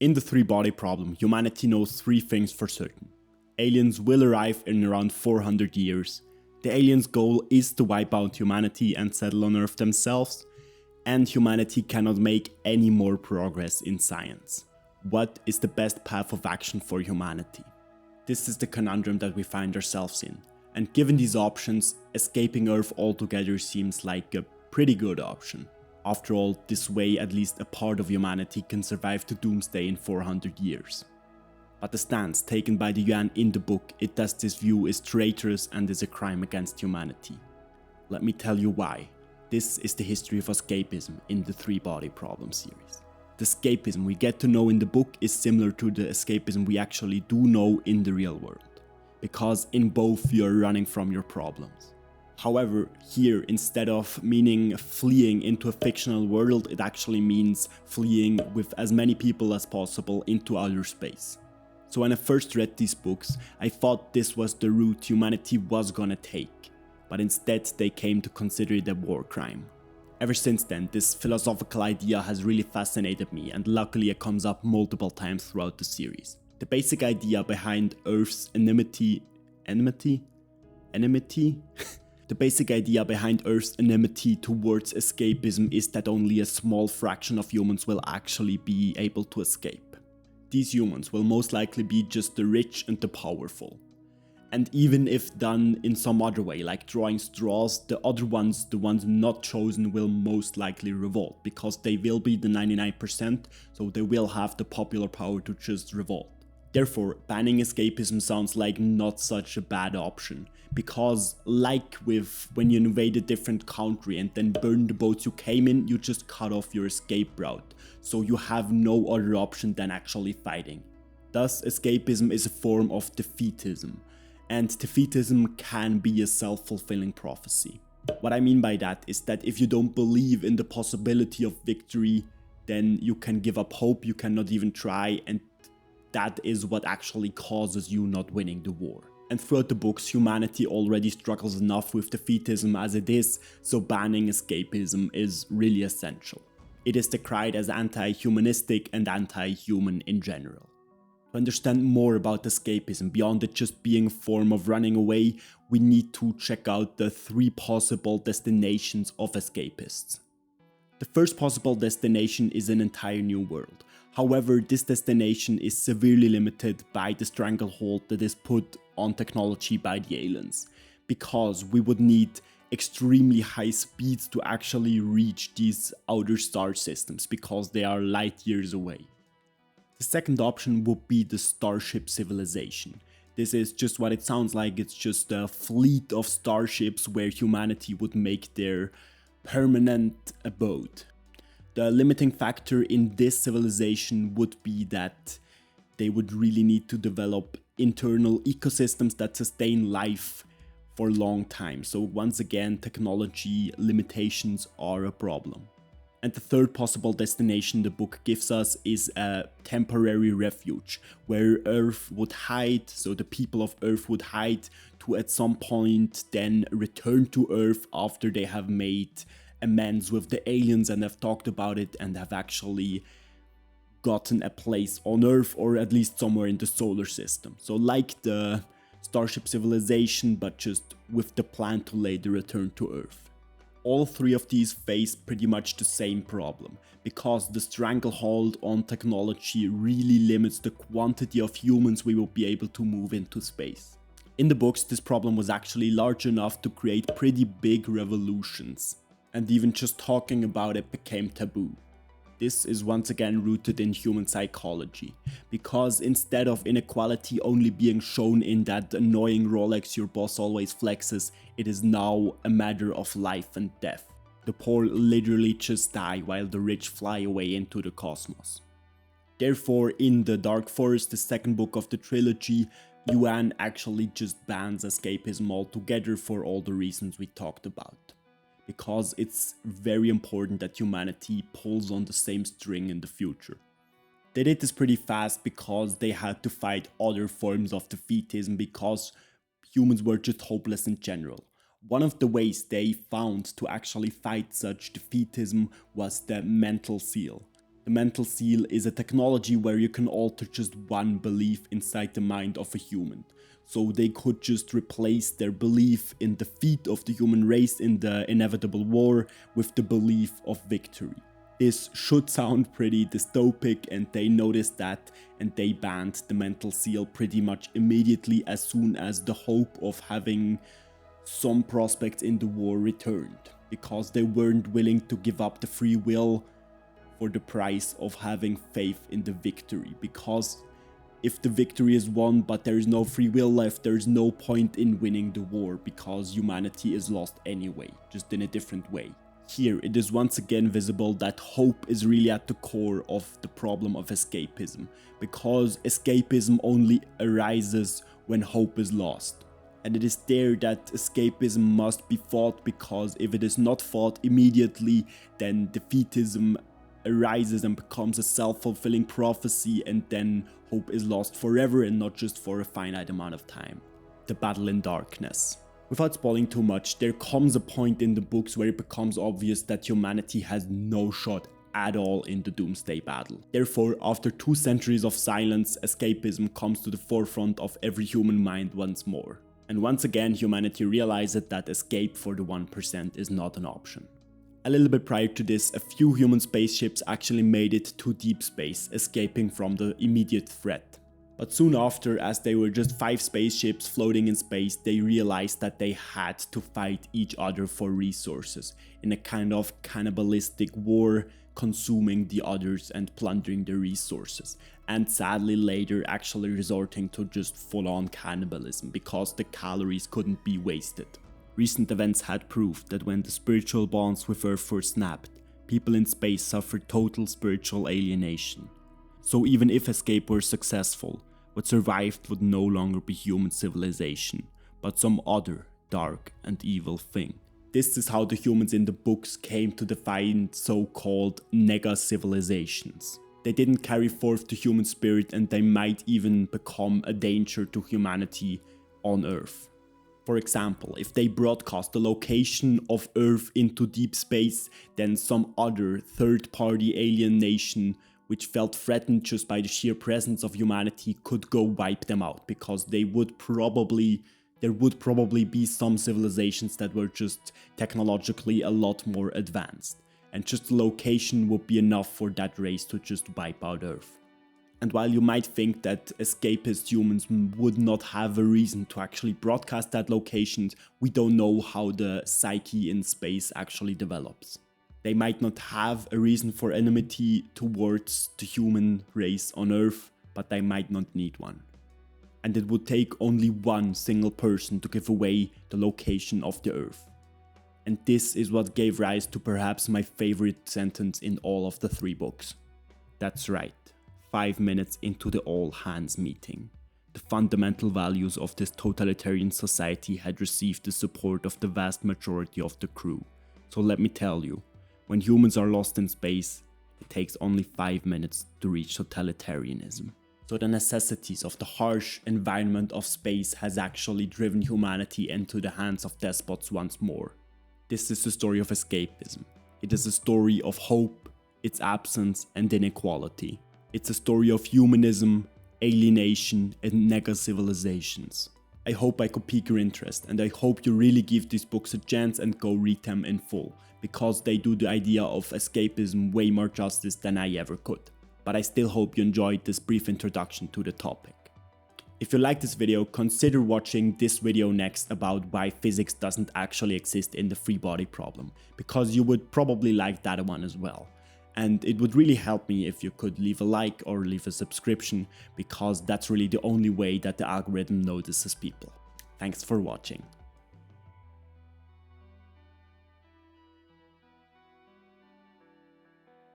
In the three-body problem, humanity knows three things for certain. Aliens will arrive in around 400 years. The aliens' goal is to wipe out humanity and settle on Earth themselves, and humanity cannot make any more progress in science. What is the best path of action for humanity? This is the conundrum that we find ourselves in, and given these options, escaping Earth altogether seems like a pretty good option. After all, this way at least a part of humanity can survive to doomsday in 400 years. But the stance taken by the UN in the book, it thus this view is traitorous and is a crime against humanity. Let me tell you why. This is the history of escapism in the three-body problem series. The escapism we get to know in the book is similar to the escapism we actually do know in the real world, because in both you're running from your problems. However, here, instead of meaning fleeing into a fictional world, it actually means fleeing with as many people as possible into outer space. So when I first read these books, I thought this was the route humanity was gonna take, but instead they came to consider it a war crime. Ever since then, this philosophical idea has really fascinated me, and luckily it comes up multiple times throughout the series. The basic idea behind Earth's enmity? The basic idea behind Earth's enmity towards escapism is that only a small fraction of humans will actually be able to escape. These humans will most likely be just the rich and the powerful. And even if done in some other way, like drawing straws, the other ones, the ones not chosen, will most likely revolt, because they will be the 99%, so they will have the popular power to just revolt. Therefore, banning escapism sounds like not such a bad option, because like with when you invade a different country and then burn the boats you came in, you just cut off your escape route, so you have no other option than actually fighting. Thus, escapism is a form of defeatism, and defeatism can be a self-fulfilling prophecy. What I mean by that is that if you don't believe in the possibility of victory, then you can give up hope, you cannot even try, and that is what actually causes you not winning the war. And throughout the books, humanity already struggles enough with defeatism as it is, so banning escapism is really essential. It is decried as anti-humanistic and anti-human in general. To understand more about escapism beyond it just being a form of running away, we need to check out the three possible destinations of escapists. The first possible destination is an entire new world. However, this destination is severely limited by the stranglehold that is put on technology by the aliens, because we would need extremely high speeds to actually reach these outer star systems, because they are light years away. The second option would be the starship civilization. This is just what it sounds like, it's just a fleet of starships where humanity would make their permanent abode. The limiting factor in this civilization would be that they would really need to develop internal ecosystems that sustain life for a long time. So once again, technology limitations are a problem. And the third possible destination the book gives us is a temporary refuge, where Earth would hide, so the people of Earth would hide to at some point then return to Earth after they have made amends with the aliens and have talked about it and have actually gotten a place on Earth, or at least somewhere in the solar system. So like the Starship Civilization, but just with the plan to later return to Earth. All three of these face pretty much the same problem, because the stranglehold on technology really limits the quantity of humans we will be able to move into space. In the books, this problem was actually large enough to create pretty big revolutions, and even just talking about it became taboo. This is once again rooted in human psychology, because instead of inequality only being shown in that annoying Rolex your boss always flexes, it is now a matter of life and death. The poor literally just die while the rich fly away into the cosmos. Therefore, in The Dark Forest, the second book of the trilogy, UN actually just bans escapism altogether for all the reasons we talked about. Because it's very important that humanity pulls on the same string in the future. They did this pretty fast because they had to fight other forms of defeatism, because humans were just hopeless in general. One of the ways they found to actually fight such defeatism was the mental seal. The mental seal is a technology where you can alter just one belief inside the mind of a human. So they could just replace their belief in defeat of the human race in the inevitable war with the belief of victory. This should sound pretty dystopic, and they noticed that, and they banned the mental seal pretty much immediately as soon as the hope of having some prospects in the war returned, because they weren't willing to give up the free will for the price of having faith in the victory. Because if the victory is won but there is no free will left, there is no point in winning the war, because humanity is lost anyway, just in a different way. Here it is once again visible that hope is really at the core of the problem of escapism, because escapism only arises when hope is lost. And it is there that escapism must be fought, because if it is not fought immediately, then defeatism arises and becomes a self-fulfilling prophecy, and then hope is lost forever and not just for a finite amount of time. The battle in darkness. Without spoiling too much, there comes a point in the books where it becomes obvious that humanity has no shot at all in the doomsday battle. Therefore, after 2 centuries of silence, escapism comes to the forefront of every human mind once more. And once again, humanity realizes that escape for the 1% is not an option. A little bit prior to this, a few human spaceships actually made it to deep space, escaping from the immediate threat. But soon after, as they were just 5 spaceships floating in space, they realized that they had to fight each other for resources in a kind of cannibalistic war, consuming the others and plundering their resources, and sadly later actually resorting to just full-on cannibalism because the calories couldn't be wasted. Recent events had proved that when the spiritual bonds with Earth were snapped, people in space suffered total spiritual alienation. So even if escape were successful, what survived would no longer be human civilization, but some other dark and evil thing. This is how the humans in the books came to define so-called nega civilizations. They didn't carry forth the human spirit, and they might even become a danger to humanity on Earth. For example, if they broadcast the location of Earth into deep space, then some other third-party alien nation which felt threatened just by the sheer presence of humanity could go wipe them out, because there would probably be some civilizations that were just technologically a lot more advanced, and just the location would be enough for that race to just wipe out Earth. And while you might think that escapist humans would not have a reason to actually broadcast that location, we don't know how the psyche in space actually develops. They might not have a reason for enmity towards the human race on Earth, but they might not need one. And it would take only one single person to give away the location of the Earth. And this is what gave rise to perhaps my favorite sentence in all of the 3 books. That's right, 5 minutes into the all-hands meeting, the fundamental values of this totalitarian society had received the support of the vast majority of the crew. So let me tell you, when humans are lost in space, it takes only 5 minutes to reach totalitarianism. So the necessities of the harsh environment of space has actually driven humanity into the hands of despots once more. This is the story of escapism. It is a story of hope, its absence, and inequality. It's a story of humanism, alienation, and nega civilizations. I hope I could pique your interest, and I hope you really give these books a chance and go read them in full, because they do the idea of escapism way more justice than I ever could. But I still hope you enjoyed this brief introduction to the topic. If you like this video, consider watching this video next about why physics doesn't actually exist in the free body problem, because you would probably like that one as well. And it would really help me if you could leave a like or leave a subscription, because that's really the only way that the algorithm notices people. Thanks for watching.